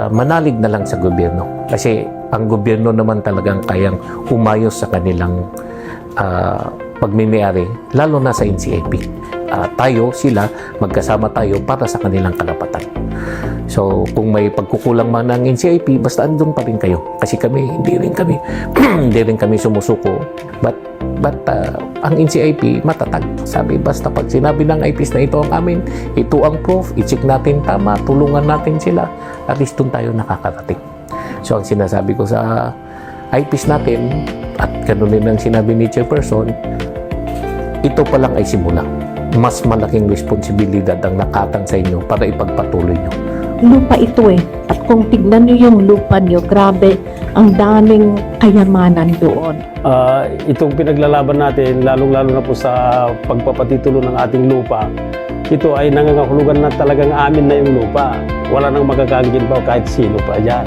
manalig na lang sa gobyerno. Kasi ang gobyerno naman talagang kayang umayos sa kanilang pagmimayari, lalo na sa NCAP. Tayo, sila, magkasama tayo para sa kanilang kalapatan. So, kung may pagkukulang man ng NCIP, basta andun pa rin kayo. Kasi kami, hindi rin kami sumusuko. But ang NCIP, matatag. Sabi, basta pag sinabi ng IPs na ito ang amin, ito ang proof, i-check natin tama, tulungan natin sila, at least doon tayo nakakarating. So, ang sinasabi ko sa IPs natin, at ganun din ang sinabi ni Chairperson, ito pa lang ay simula. Mas malaking responsibilidad ang nakatang sa inyo para ipagpatuloy nyo. Lupa ito eh. At kung tignan nyo yung lupa nyo, grabe, ang daming kayamanan doon. Itong pinaglalaban natin, lalong-lalo na po sa pagpapatitulo ng ating lupa, ito ay nangangahulugan na talagang amin na yung lupa. Wala nang magkakagin pa kahit sino pa dyan.